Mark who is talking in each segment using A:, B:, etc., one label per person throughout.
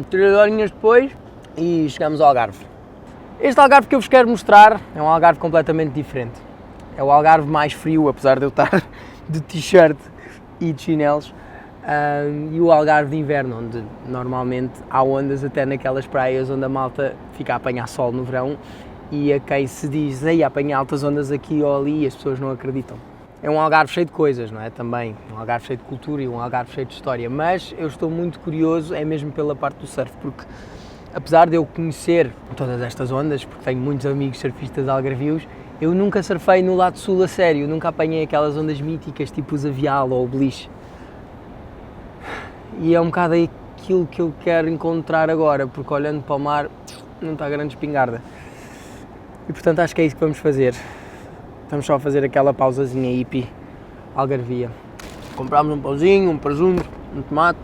A: 3 horinhas depois e chegamos ao Algarve. Este Algarve que eu vos quero mostrar é um Algarve completamente diferente. É o Algarve mais frio, apesar de eu estar de t-shirt e de chinelos, e o Algarve de inverno, onde normalmente há ondas até naquelas praias onde a malta fica a apanhar sol no verão e a quem se diz, ei, apanha altas ondas aqui ou ali, e as pessoas não acreditam. É um Algarve cheio de coisas, não é? Também, um Algarve cheio de cultura e um Algarve cheio de história, mas eu estou muito curioso, é mesmo pela parte do surf, porque apesar de eu conhecer todas estas ondas, porque tenho muitos amigos surfistas algarvios, eu nunca surfei no lado sul a sério, nunca apanhei aquelas ondas míticas tipo o Zavial ou o Beliche. E é um bocado aquilo que eu quero encontrar agora, porque olhando para o mar não está grande espingarda. E portanto acho que é isso que vamos fazer. Vamos só fazer aquela pausazinha hippie algarvia. Comprámos um pãozinho, um presunto, um tomate.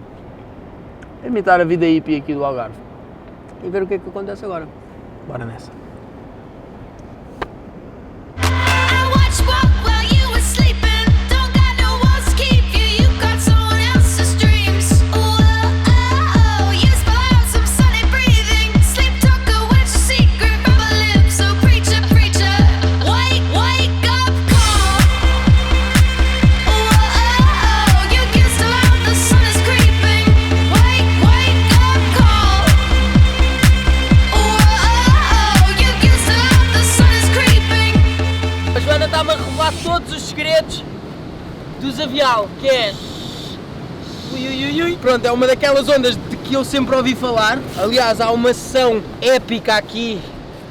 A: Imitar a vida hippie aqui do Algarve. E ver o que é que acontece agora. Bora nessa. Todos os segredos do Zavial, que é pronto, é uma daquelas ondas de que eu sempre ouvi falar. Aliás, há uma sessão épica aqui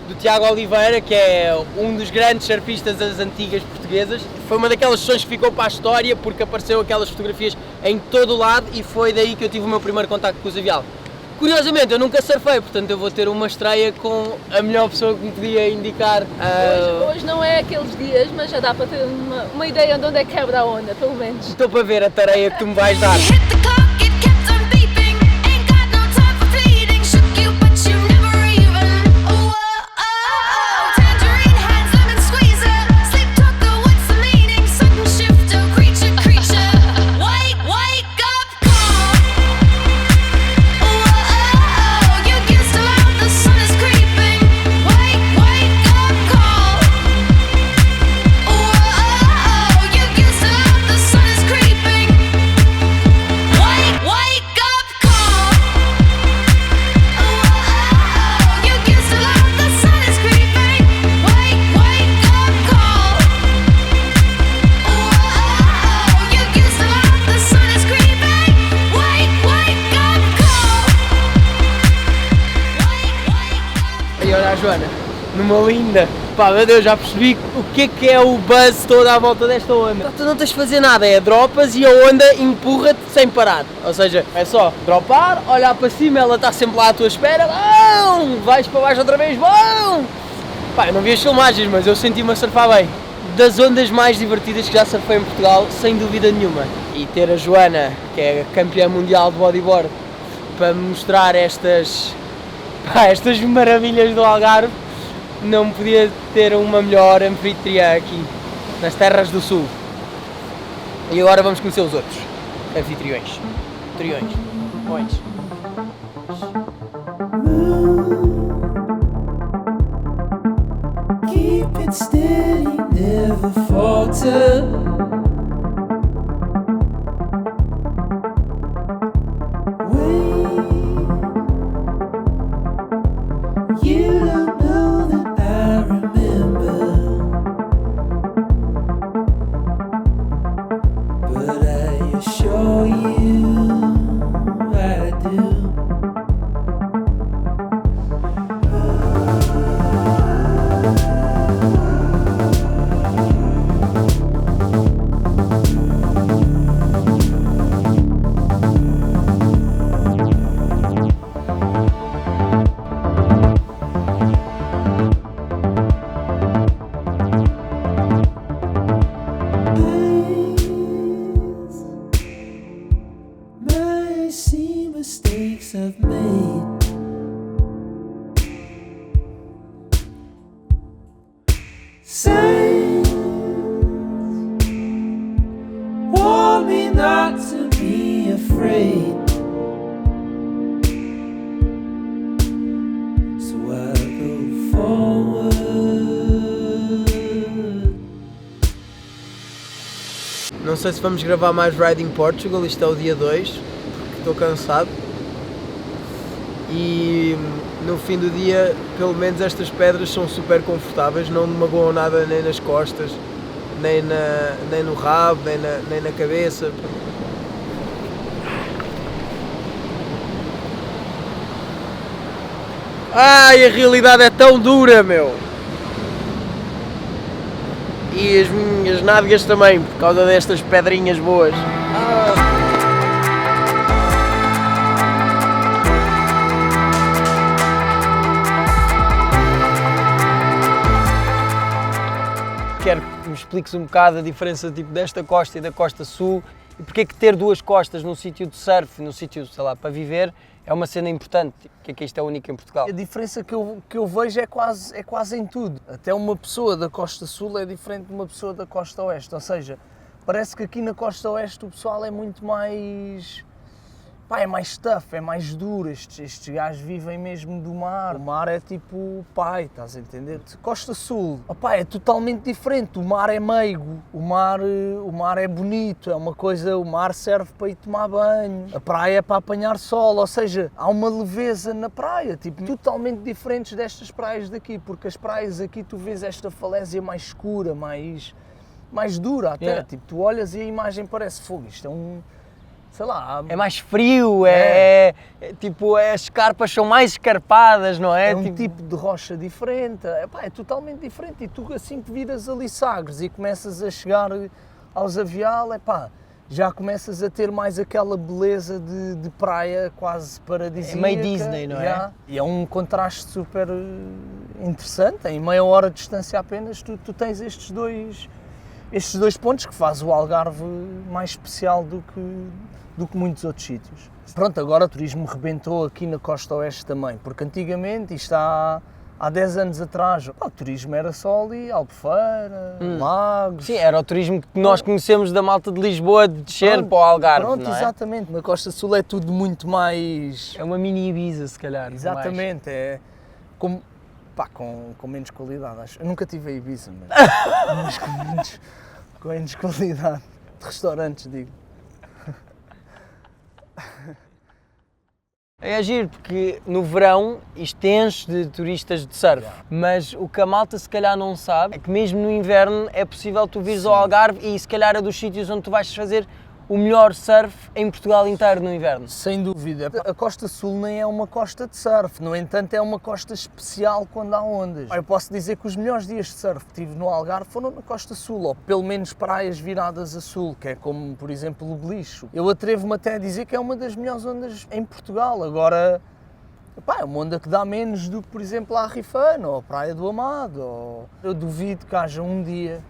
A: do Tiago Oliveira, que é um dos grandes surfistas das antigas portuguesas. Foi uma daquelas sessões que ficou para a história, porque apareceu aquelas fotografias em todo o lado e foi daí que eu tive o meu primeiro contacto com o Zavial. Curiosamente, eu nunca surfei, portanto eu vou ter uma estreia com a melhor pessoa que me podia indicar.
B: Hoje não é aqueles dias, mas já dá para ter uma ideia de onde é que quebra a onda, pelo menos.
A: Estou para ver a tareia que tu me vais dar. Joana, numa linda, pá, meu Deus, já percebi o que é o buzz todo à volta desta onda. Tu não tens de fazer nada, é dropas e a onda empurra-te sem parar, ou seja, é só dropar, olhar para cima, ela está sempre lá à tua espera, bom, vais para baixo outra vez, bom! Pá, eu não vi as filmagens, mas eu senti-me a surfar bem. Das ondas mais divertidas que já surfei em Portugal, sem dúvida nenhuma. E ter a Joana, que é campeã mundial de bodyboard, para me mostrar estas maravilhas do Algarve, não podia ter uma melhor anfitriã aqui, nas terras do sul. E agora vamos conhecer os outros anfitriões. Pões.
C: Keep it steady, never falter. Warn me not to be afraid.
A: sei se vamos gravar mais Riding Portugal, isto é o dia 2, porque estou cansado. E no fim do dia, pelo menos estas pedras são super confortáveis, não me magoam nada nem nas costas, nem no rabo, nem na cabeça. Ai, a realidade é tão dura, meu! E as minhas nádegas também, por causa destas pedrinhas boas. Quero que me expliques um bocado a diferença tipo, desta costa e da costa sul e porque é que ter duas costas num sítio de surf, num sítio, sei lá, para viver, é uma cena importante, que isto é único em Portugal.
D: A diferença que eu vejo é quase em tudo. Até uma pessoa da costa sul é diferente de uma pessoa da costa oeste, ou seja, parece que aqui na costa oeste o pessoal é muito mais... Pá, é mais tough, é mais duro, estes gajos vivem mesmo do mar. O mar é tipo pai, estás a entender? Costa Sul, opá, é totalmente diferente, o mar é meigo, o mar é bonito, é uma coisa, o mar serve para ir tomar banho, a praia é para apanhar sol, ou seja, há uma leveza na praia, tipo, totalmente diferentes destas praias daqui, porque as praias aqui tu vês esta falésia mais escura, mais dura até, tipo, tu olhas e a imagem parece fogo, isto é um... Sei lá,
A: é mais frio, tipo, as escarpas são mais escarpadas, não é?
D: É um tipo de rocha diferente, é totalmente diferente e tu assim que viras ali Sagres e começas a chegar aos Avial, já começas a ter mais aquela beleza de praia quase paradisíaca.
A: É meio Disney, não é?
D: E é um contraste super interessante, em meia hora de distância apenas tu tens estes dois pontos que faz o Algarve mais especial do que muitos outros sítios. Pronto, agora o turismo rebentou aqui na costa oeste também, porque antigamente, isto há 10 anos atrás, o turismo era só ali, Albufeira, Lagos...
A: Sim, era o turismo que nós conhecemos da malta de Lisboa de descer para o Algarve,
D: pronto,
A: não é?
D: Exatamente, na costa sul é tudo muito mais...
A: É uma mini Ibiza, se calhar.
D: Exatamente, é como... com menos qualidade, acho. Eu nunca tive a Ibiza, mas com menos qualidade de restaurantes, digo.
A: É giro, porque no verão isto enche de turistas de surf, mas o que a malta se calhar não sabe é que mesmo no inverno é possível tu vires ao Algarve e se calhar é dos sítios onde tu vais fazer o melhor surf em Portugal inteiro no inverno.
D: Sem dúvida. A Costa Sul nem é uma costa de surf, no entanto é uma costa especial quando há ondas. Eu posso dizer que os melhores dias de surf que tive no Algarve foram na Costa Sul, ou pelo menos praias viradas a sul, que é como, por exemplo, o Belicho. Eu atrevo-me até a dizer que é uma das melhores ondas em Portugal. Agora, é uma onda que dá menos do que, por exemplo, a Rifano, ou a Praia do Amado. Eu duvido que haja um dia,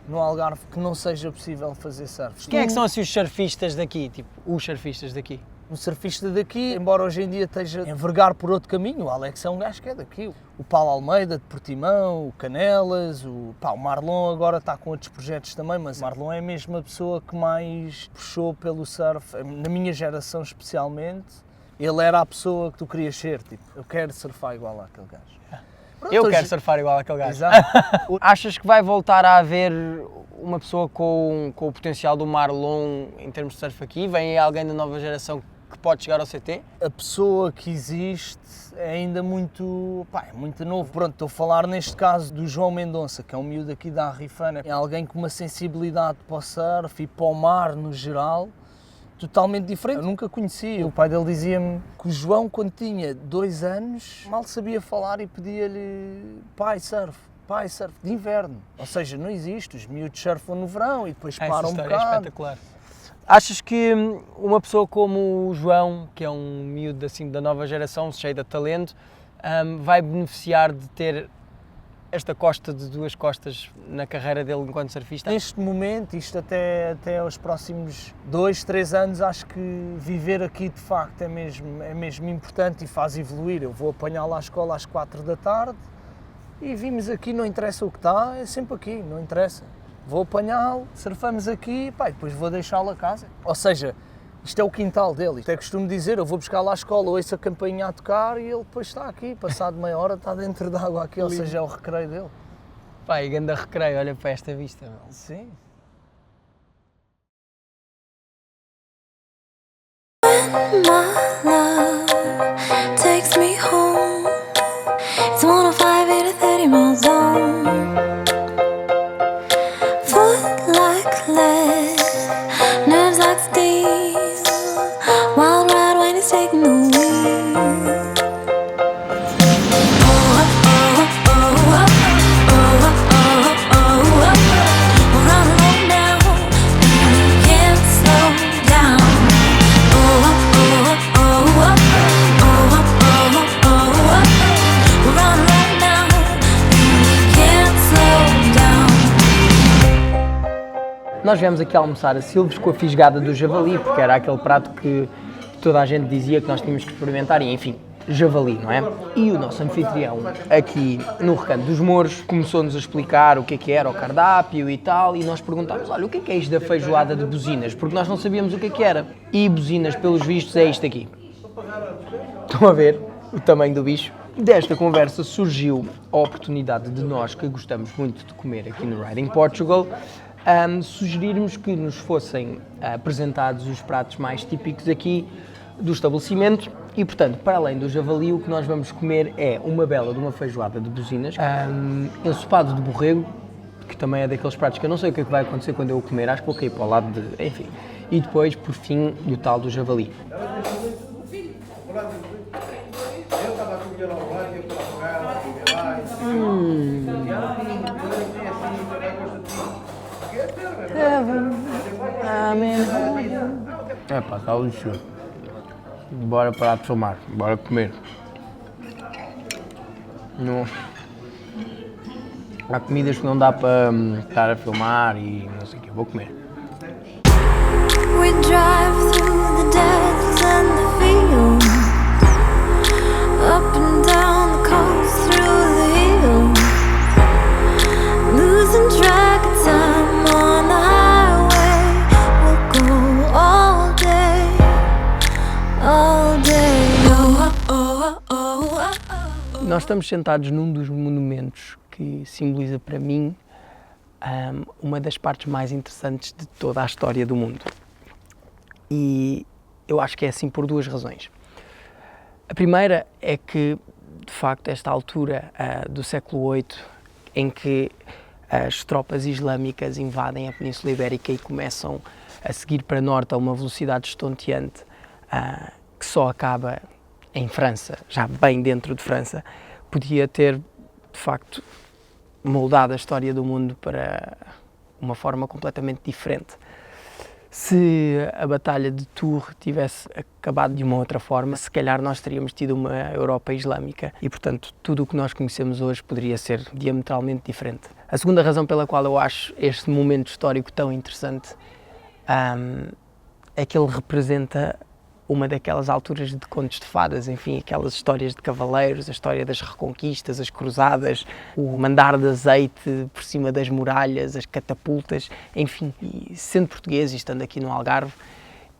D: no Algarve que não seja possível fazer surf.
A: Quem é que são assim os surfistas daqui, tipo, os surfistas daqui?
D: O surfista daqui, embora hoje em dia esteja a envergar por outro caminho, o Alex é um gajo que é daqui. O Paulo Almeida de Portimão, o Canelas, o Marlon agora está com outros projetos também, mas o Marlon é mesmo a pessoa que mais puxou pelo surf, na minha geração especialmente. Ele era a pessoa que tu querias ser, tipo, eu quero surfar igual àquele gajo. Pronto,
A: eu quero surfar igual àquele gajo.
D: Exato.
A: Achas que vai voltar a haver uma pessoa com o potencial do Marlon em termos de surf aqui? Vem aí alguém da nova geração que pode chegar ao CT?
D: A pessoa que existe é ainda muito novo. Pronto, estou a falar neste caso do João Mendonça, que é um miúdo aqui da Arrifana. É alguém com uma sensibilidade para o surf e para o mar no geral, totalmente diferente. Eu nunca conhecia. O pai dele dizia-me que o João, quando tinha 2 anos, mal sabia falar e pedia-lhe pai, surf, de inverno. Ou seja, não existe. Os miúdos surfam no verão e depois param um bocado.
A: É espetacular. Achas que uma pessoa como o João, que é um miúdo assim, da nova geração, cheio de talento, vai beneficiar de ter esta costa de duas costas na carreira dele enquanto surfista?
D: Neste momento, isto até aos próximos 2, 3 anos, acho que viver aqui de facto é mesmo importante e faz evoluir. Eu vou apanhar lá a escola às 4 da tarde e vimos aqui, não interessa o que está, é sempre aqui, não interessa. Vou apanhá-lo, surfamos aqui e depois vou deixá-lo a casa. Ou seja, isto é o quintal dele. Até costumo dizer, eu vou buscar lá à escola, ouço a campainha a tocar e ele depois está aqui, passado meia hora está dentro d'água aqui, ou seja, é o recreio dele.
A: Pai, ganda recreio, olha para esta vista. Meu.
D: Sim.
E: My love takes me home. It's 105 in a 30 mile zone. Foot like lead, nerves like steel. Wild ride when it's taking the wheel.
A: Nós viemos aqui almoçar a Silves com a fisgada do javali, porque era aquele prato que toda a gente dizia que nós tínhamos que experimentar e, enfim, javali, não é? E o nosso anfitrião, aqui no Recanto dos Mouros, começou-nos a explicar o que era o cardápio e tal, e nós perguntámos, olha, o que é isto da feijoada de buzinas? Porque nós não sabíamos o que era. E buzinas, pelos vistos, é isto aqui. Estão a ver o tamanho do bicho? Desta conversa surgiu a oportunidade de nós, que gostamos muito de comer aqui no Riding Portugal, sugerirmos que nos fossem apresentados os pratos mais típicos aqui do estabelecimento e, portanto, para além do javali, o que nós vamos comer é uma bela de uma feijoada de buzinas, ensopado de borrego, que também é daqueles pratos que eu não sei o que é que vai acontecer quando eu o comer, acho que vou cair para o lado de... enfim. E depois, por fim, o tal do javali. É pá, está lixo. Bora parar de filmar, bora comer. Não. Há comidas que não dá para estar a filmar e não sei o que, vou comer.
E: We drive through the deserts and the fields, up and down the coast, through the hills, losing track of time on the highway. We'll go all day, all day. Oh, oh, oh, oh, oh.
A: Nós estamos sentados num dos monumentos que simboliza para mim uma das partes mais interessantes de toda a história do mundo. E eu acho que é assim por duas razões. A primeira é que, de facto, esta altura do século VIII, em que as tropas islâmicas invadem a Península Ibérica e começam a seguir para norte a uma velocidade estonteante, que só acaba em França, já bem dentro de França, podia ter, de facto, moldado a história do mundo para uma forma completamente diferente. Se a Batalha de Tours tivesse acabado de uma outra forma, se calhar nós teríamos tido uma Europa islâmica e, portanto, tudo o que nós conhecemos hoje poderia ser diametralmente diferente. A segunda razão pela qual eu acho este momento histórico tão interessante é que ele representa uma daquelas alturas de contos de fadas, enfim, aquelas histórias de cavaleiros, a história das reconquistas, as cruzadas, o mandar de azeite por cima das muralhas, as catapultas, enfim. E sendo português e estando aqui no Algarve,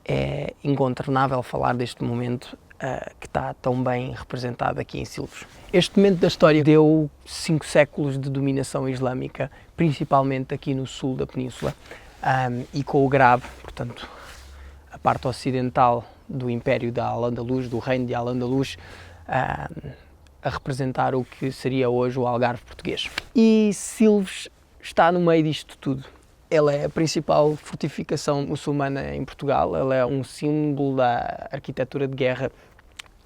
A: é incontornável falar deste momento que está tão bem representado aqui em Silves. Este momento da história deu 5 séculos de dominação islâmica, principalmente aqui no sul da península, e com o Grave, portanto, a parte ocidental do Império da Al-Andalus, do Reino de Al-Andalus, a representar o que seria hoje o Algarve português. E Silves está no meio disto tudo. Ela é a principal fortificação muçulmana em Portugal, ela é um símbolo da arquitetura de guerra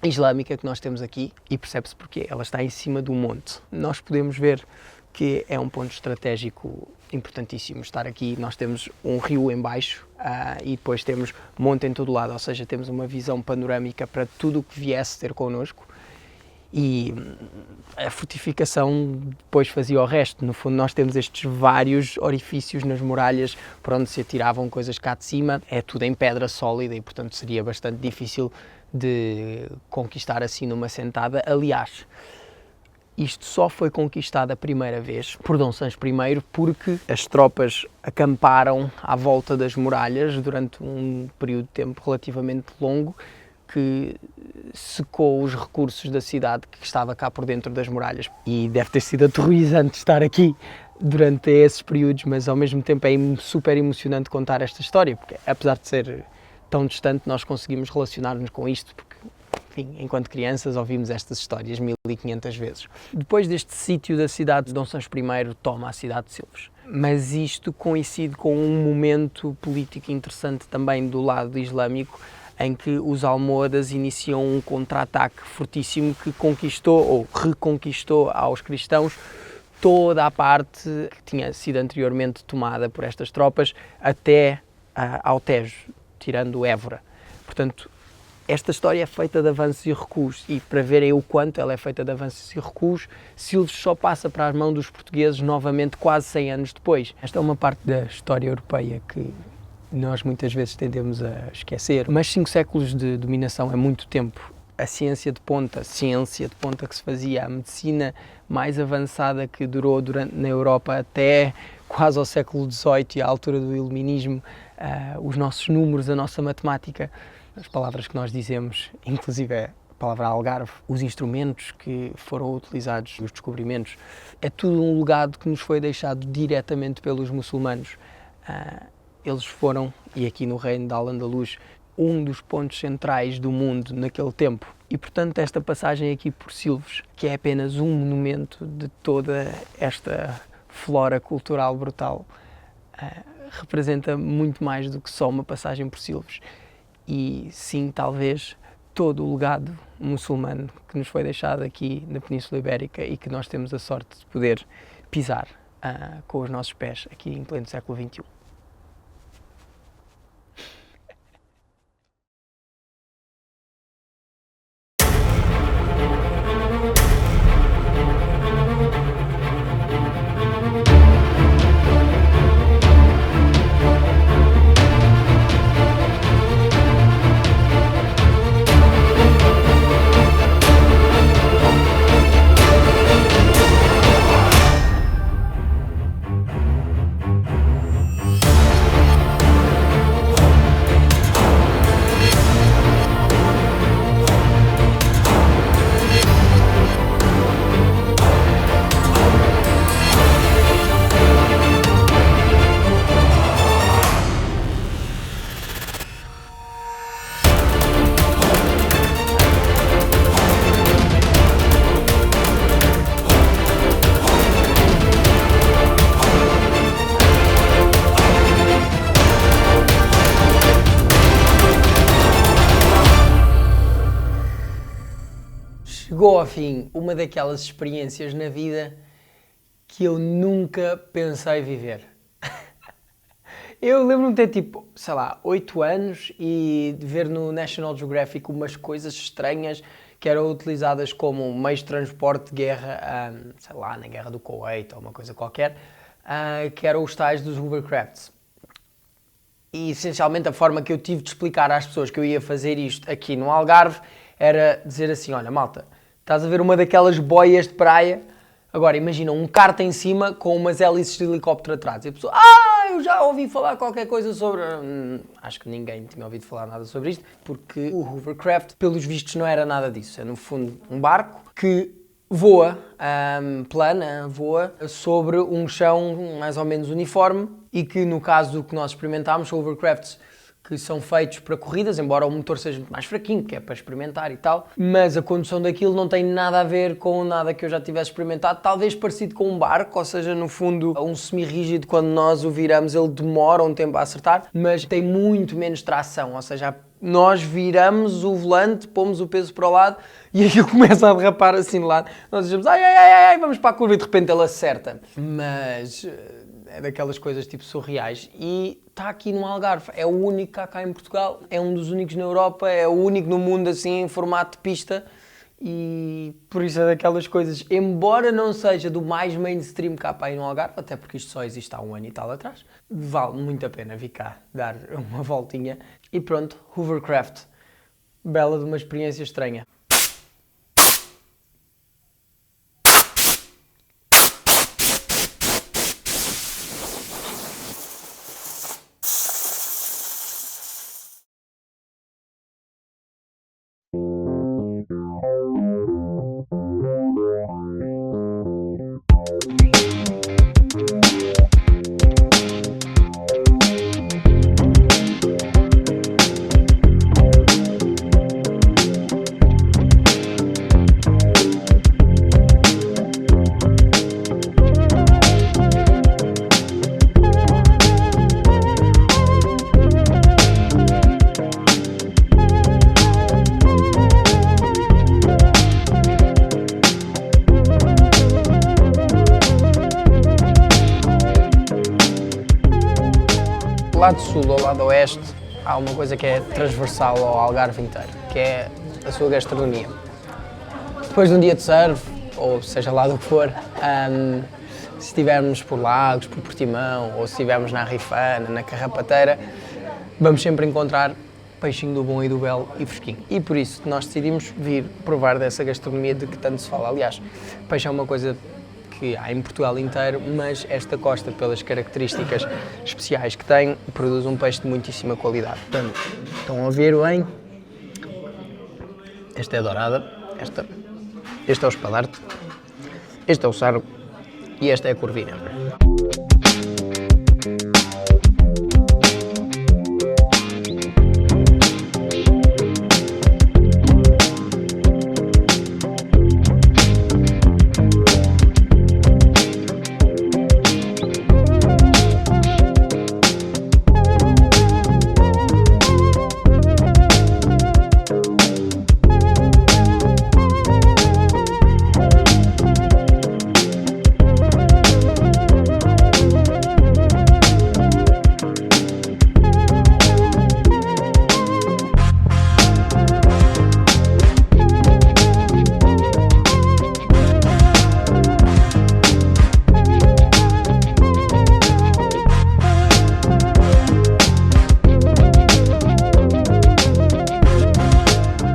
A: islâmica que nós temos aqui e percebe-se porquê. Ela está em cima do monte. Nós podemos ver que é um ponto estratégico importantíssimo estar aqui. Nós temos um rio em baixo e depois temos monte em todo lado, ou seja, temos uma visão panorâmica para tudo o que viesse ter connosco e a fortificação depois fazia o resto. No fundo, nós temos estes vários orifícios nas muralhas por onde se atiravam coisas cá de cima. É tudo em pedra sólida e, portanto, seria bastante difícil de conquistar assim numa sentada. Aliás, isto só foi conquistado a primeira vez por Dom Sancho I porque as tropas acamparam à volta das muralhas durante um período de tempo relativamente longo que secou os recursos da cidade que estava cá por dentro das muralhas. E deve ter sido aterrorizante estar aqui durante esses períodos, mas ao mesmo tempo é super emocionante contar esta história, porque apesar de ser tão distante nós conseguimos relacionar-nos com isto, porque, enfim, enquanto crianças ouvimos estas histórias 1500 vezes. Depois deste sítio da cidade, Dom Sancho I toma a cidade de Silves. Mas isto coincide com um momento político interessante também do lado islâmico, em que os almohadas iniciam um contra-ataque fortíssimo que conquistou ou reconquistou aos cristãos toda a parte que tinha sido anteriormente tomada por estas tropas até ao Tejo, tirando Évora. Portanto, esta história é feita de avanços e recuos, e para verem o quanto ela é feita de avanços e recuos, Silves só passa para as mãos dos portugueses novamente quase 100 anos depois. Esta é uma parte da história europeia que nós muitas vezes tendemos a esquecer, mas 5 séculos de dominação é muito tempo. A ciência de ponta que se fazia, a medicina mais avançada que durou na Europa até quase ao século XVIII e à altura do Iluminismo, os nossos números, a nossa matemática, as palavras que nós dizemos, inclusive a palavra Algarve, os instrumentos que foram utilizados, os descobrimentos, é tudo um legado que nos foi deixado diretamente pelos muçulmanos. Eles foram, e aqui no Reino de Al-Andalus, um dos pontos centrais do mundo naquele tempo. E, portanto, esta passagem aqui por Silves, que é apenas um monumento de toda esta flora cultural brutal, representa muito mais do que só uma passagem por Silves. E, sim, talvez todo o legado muçulmano que nos foi deixado aqui na Península Ibérica e que nós temos a sorte de poder pisar com os nossos pés aqui em pleno século XXI. Chegou ao fim uma daquelas experiências na vida que eu nunca pensei viver. Eu lembro-me de ter tipo, sei lá, 8 anos e de ver no National Geographic umas coisas estranhas que eram utilizadas como meios de transporte de guerra, sei lá, na guerra do Kuwait ou uma coisa qualquer, que eram os tais dos hovercrafts. E essencialmente a forma que eu tive de explicar às pessoas que eu ia fazer isto aqui no Algarve era dizer assim, olha malta, estás a ver uma daquelas boias de praia? Agora imagina um kart em cima com umas hélices de helicóptero atrás. E a pessoa, eu já ouvi falar qualquer coisa sobre... acho que ninguém tinha ouvido falar nada sobre isto, porque o hovercraft, pelos vistos, não era nada disso. É no fundo um barco que voa, voa sobre um chão mais ou menos uniforme e que no caso do que nós experimentámos, são hovercrafts que são feitos para corridas, embora o motor seja muito mais fraquinho, que é para experimentar e tal, mas a condução daquilo não tem nada a ver com nada que eu já tivesse experimentado, talvez parecido com um barco, ou seja, no fundo, um semi-rígido, quando nós o viramos, ele demora um tempo a acertar, mas tem muito menos tração, ou seja, nós viramos o volante, pomos o peso para o lado e aquilo começa a derrapar assim de lado. Nós dizemos, ai, vamos para a curva e de repente ele acerta. Mas é daquelas coisas tipo surreais. E está aqui no Algarve, é o único que há cá em Portugal, é um dos únicos na Europa, é o único no mundo assim em formato de pista. E por isso é daquelas coisas, embora não seja do mais mainstream cá para ir no Algarve, até porque isto só existe há 1 ano e tal atrás, vale muito a pena vir cá dar uma voltinha. E pronto, hovercraft, bela de uma experiência estranha.
D: lado sul ou lado oeste há uma coisa que é transversal ao Algarve inteiro, que é a sua gastronomia. Depois de um dia de surf, ou seja lá do que for, se estivermos por Lagos, por Portimão, ou se estivermos na Rifana, na Carrapateira, vamos sempre encontrar peixinho do bom e do belo e fresquinho. E por isso nós decidimos vir provar dessa gastronomia de que tanto se fala. Aliás, peixe é uma coisa que há em Portugal inteiro, mas esta costa, pelas características especiais que tem, produz um peixe de muitíssima qualidade. Portanto, estão a ver bem? Esta é a dourada, este é o espadarte, este é o sargo e esta é a corvina.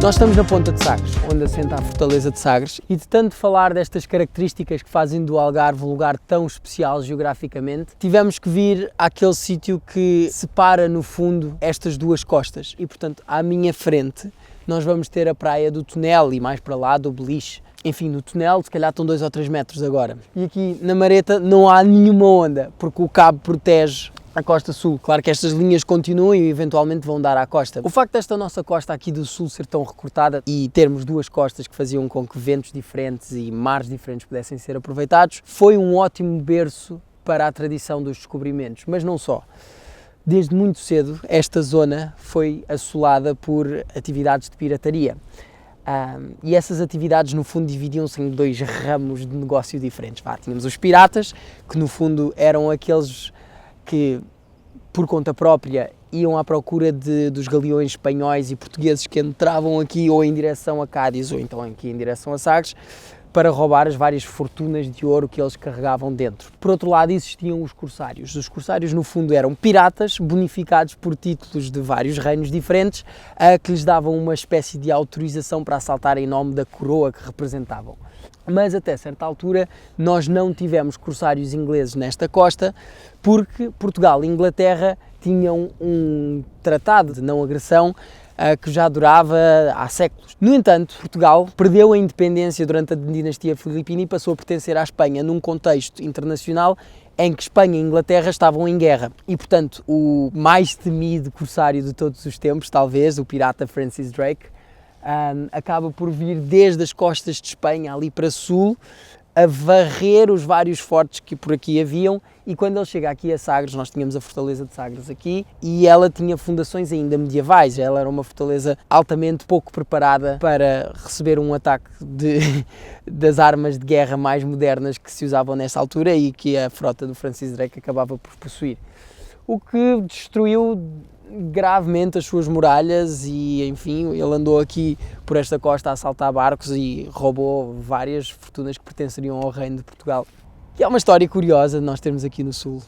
A: Nós estamos na Ponta de Sagres, onde assenta a Fortaleza de Sagres, e de tanto falar destas características que fazem do Algarve um lugar tão especial geograficamente, tivemos que vir àquele sítio que separa no fundo estas duas costas. E portanto, à minha frente, nós vamos ter a praia do Tunel e mais para lá do Beliche. Enfim, no Tunel se calhar estão 2 ou 3 metros agora. E aqui na Mareta não há nenhuma onda, porque o cabo protege a costa sul. Claro que estas linhas continuam e eventualmente vão dar à costa. O facto desta nossa costa aqui do sul ser tão recortada e termos duas costas que faziam com que ventos diferentes e mares diferentes pudessem ser aproveitados, foi um ótimo berço para a tradição dos descobrimentos, mas não só. Desde muito cedo, esta zona foi assolada por atividades de pirataria. E essas atividades, no fundo, dividiam-se em 2 ramos de negócio diferentes. Tínhamos os piratas, que no fundo eram aqueles que, por conta própria, iam à procura dos galeões espanhóis e portugueses que entravam aqui ou em direção a Cádiz ou então aqui em direção a Sagres, para roubar as várias fortunas de ouro que eles carregavam dentro. Por outro lado, existiam os corsários. Os corsários, no fundo, eram piratas bonificados por títulos de vários reinos diferentes, que lhes davam uma espécie de autorização para assaltar em nome da coroa que representavam. Mas até certa altura nós não tivemos corsários ingleses nesta costa, porque Portugal e Inglaterra tinham um tratado de não agressão que já durava há séculos. No entanto, Portugal perdeu a independência durante a dinastia filipina e passou a pertencer à Espanha num contexto internacional em que Espanha e Inglaterra estavam em guerra. E, portanto, o mais temido corsário de todos os tempos, talvez, o pirata Francis Drake, acaba por vir desde as costas de Espanha, ali para sul, a varrer os vários fortes que por aqui haviam, e quando ele chega aqui a Sagres, nós tínhamos a Fortaleza de Sagres aqui, e ela tinha fundações ainda medievais. Ela era uma fortaleza altamente pouco preparada para receber um ataque das armas de guerra mais modernas que se usavam nessa altura e que a frota do Francis Drake acabava por possuir. O que destruiu gravemente as suas muralhas e, enfim, ele andou aqui por esta costa a assaltar barcos e roubou várias fortunas que pertenceriam ao reino de Portugal. E é uma história curiosa de nós termos aqui no sul.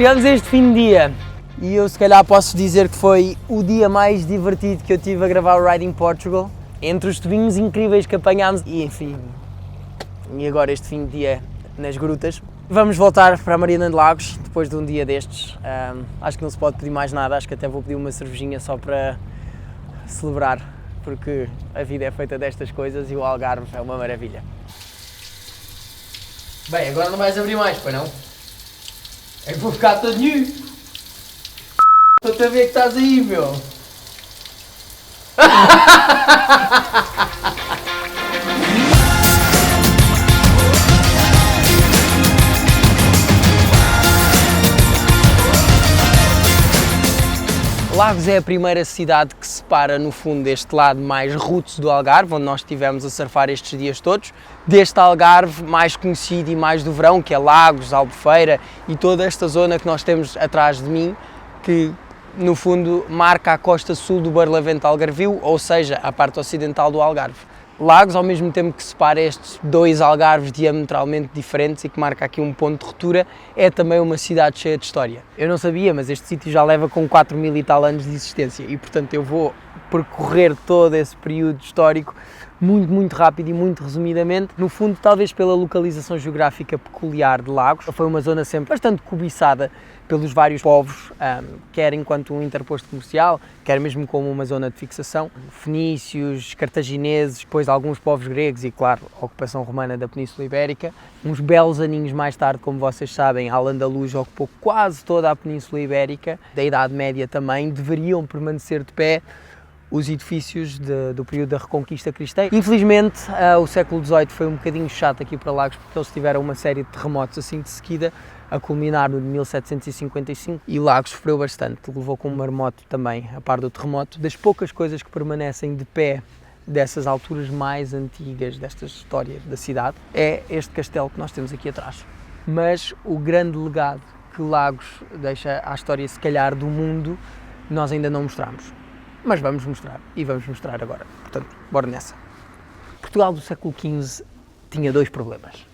A: chegamos a este fim de dia e eu se calhar posso dizer que foi o dia mais divertido que eu tive a gravar o Riding Portugal. Entre os tubinhos incríveis que apanhámos e enfim, e agora este fim de dia nas grutas. Vamos voltar para a Mariana de Lagos depois de um dia destes. Acho que não se pode pedir mais nada, acho que até vou pedir uma cervejinha só para celebrar, porque a vida é feita destas coisas e o Algarve é uma maravilha. Bem, agora não vais abrir mais, pois não? É que vou ficar todo nu. Estou-te a ver que estás aí, meu. Lagos é a primeira cidade que separa, no fundo, este lado mais roots do Algarve, onde nós estivemos a surfar estes dias todos, deste Algarve mais conhecido e mais do verão, que é Lagos, Albufeira e toda esta zona que nós temos atrás de mim, que no fundo marca a costa sul do Barlavento Algarvio, ou seja, a parte ocidental do Algarve. Lagos, ao mesmo tempo que separa estes dois Algarves diametralmente diferentes e que marca aqui um ponto de ruptura, é também uma cidade cheia de história. Eu não sabia, mas este sítio já leva com 4.000 e tal anos de existência e, portanto, eu vou percorrer todo esse período histórico muito rápido e muito resumidamente. No fundo, talvez pela localização geográfica peculiar de Lagos, foi uma zona sempre bastante cobiçada pelos vários povos, quer enquanto um interposto comercial, quer mesmo como uma zona de fixação. Fenícios, cartagineses, depois alguns povos gregos e, claro, a ocupação romana da Península Ibérica. Uns belos aninhos mais tarde, como vocês sabem, a Al-Andalus ocupou quase toda a Península Ibérica, da Idade Média também, deveriam permanecer de pé os edifícios do período da Reconquista Cristã. Infelizmente, o século XVIII foi um bocadinho chato aqui para Lagos, porque eles tiveram uma série de terremotos assim de seguida, a culminar no de 1755, e Lagos sofreu bastante, levou com um marmoto também, a par do terremoto. Das poucas coisas que permanecem de pé dessas alturas mais antigas desta história da cidade, é este castelo que nós temos aqui atrás. Mas o grande legado que Lagos deixa à história, se calhar, do mundo, nós ainda não mostramos. Mas vamos mostrar, e vamos mostrar agora. Portanto, bora nessa. Portugal do século XV tinha dois problemas.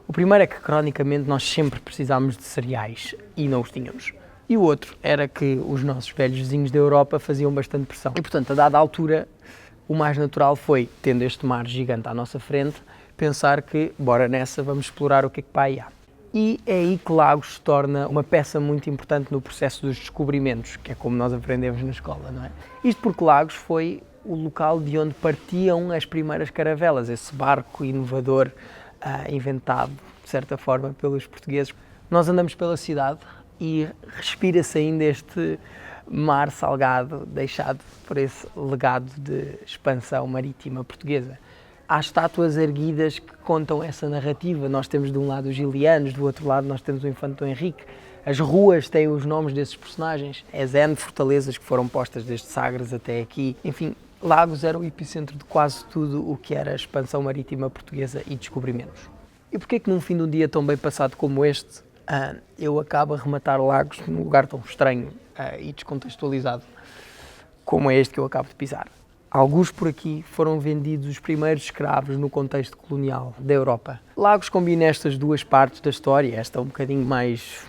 A: O primeiro é que, cronicamente, nós sempre precisámos de cereais e não os tínhamos. E o outro era que os nossos velhos vizinhos da Europa faziam bastante pressão. E, portanto, a dada altura, o mais natural foi, tendo este mar gigante à nossa frente, pensar que, bora nessa, vamos explorar o que é que para aí há. E é aí que Lagos se torna uma peça muito importante no processo dos descobrimentos, que é como nós aprendemos na escola, não é? Isto porque Lagos foi o local de onde partiam as primeiras caravelas, esse barco inovador, inventado, de certa forma, pelos portugueses. Nós andamos pela cidade e respira-se ainda este mar salgado, deixado por esse legado de expansão marítima portuguesa. Há estátuas erguidas que contam essa narrativa. Nós temos de um lado os Ilianos, do outro lado nós temos o Infante Dom Henrique. As ruas têm os nomes desses personagens. As N fortalezas que foram postas desde Sagres até aqui. Enfim, Lagos era o epicentro de quase tudo o que era a expansão marítima portuguesa e descobrimentos. E porquê que num fim de um dia tão bem passado como este, eu acabo a rematar Lagos num lugar tão estranho e descontextualizado como é este que eu acabo de pisar? Alguns por aqui foram vendidos os primeiros escravos no contexto colonial da Europa. Lagos combina estas duas partes da história, esta um bocadinho mais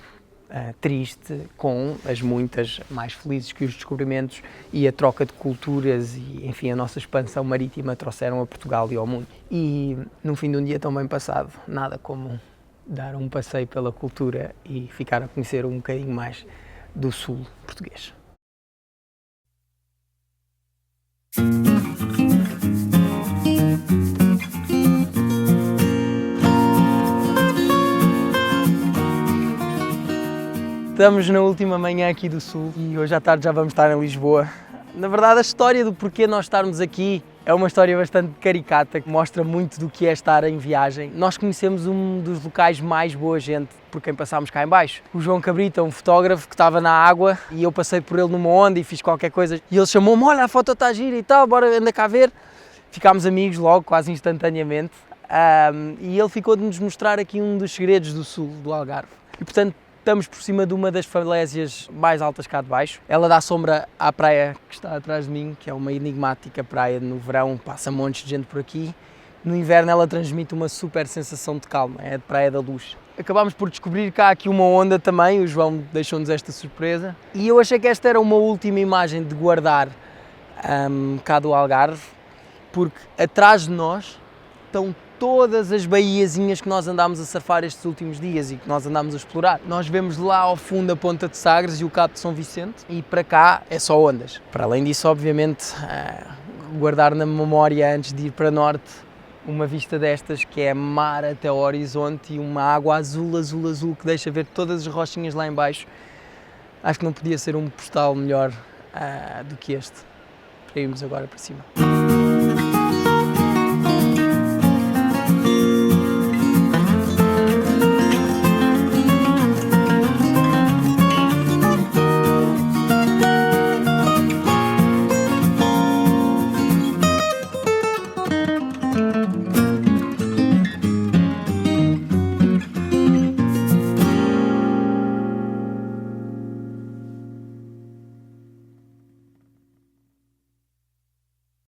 A: triste, com as muitas mais felizes que os descobrimentos e a troca de culturas e, enfim, a nossa expansão marítima trouxeram a Portugal e ao mundo. E, no fim de um dia tão bem passado, nada como dar um passeio pela cultura e ficar a conhecer um bocadinho mais do sul português. Estamos na última manhã aqui do Sul e hoje à tarde já vamos estar em Lisboa. Na verdade, a história do porquê nós estarmos aqui é uma história bastante caricata, que mostra muito do que é estar em viagem. Nós conhecemos um dos locais mais boa gente por quem passámos cá em baixo. O João Cabrita, um fotógrafo que estava na água e eu passei por ele numa onda e fiz qualquer coisa. E ele chamou-me, olha, a foto está gira e tal, bora, anda cá ver. Ficámos amigos logo, quase instantaneamente. E ele ficou de nos mostrar aqui um dos segredos do Sul, do Algarve. E, portanto, estamos por cima de uma das falésias mais altas cá de baixo. Ela dá sombra à praia que está atrás de mim, que é uma enigmática praia. No verão passa montes de gente por aqui. No inverno ela transmite uma super sensação de calma, é a Praia da Luz. acabámos por descobrir que há aqui uma onda também, o João deixou-nos esta surpresa. E eu achei que esta era uma última imagem de guardar cá do Algarve, porque atrás de nós estão todas as baíazinhas que nós andámos a surfar estes últimos dias e que nós andámos a explorar. Nós vemos lá ao fundo a Ponta de Sagres e o Cabo de São Vicente e para cá é só ondas. Para além disso, obviamente, guardar na memória antes de ir para norte uma vista destas que é mar até ao horizonte e uma água azul, azul, azul que deixa ver todas as rochinhas lá em baixo. Acho que não podia ser um postal melhor do que este para irmos agora para cima.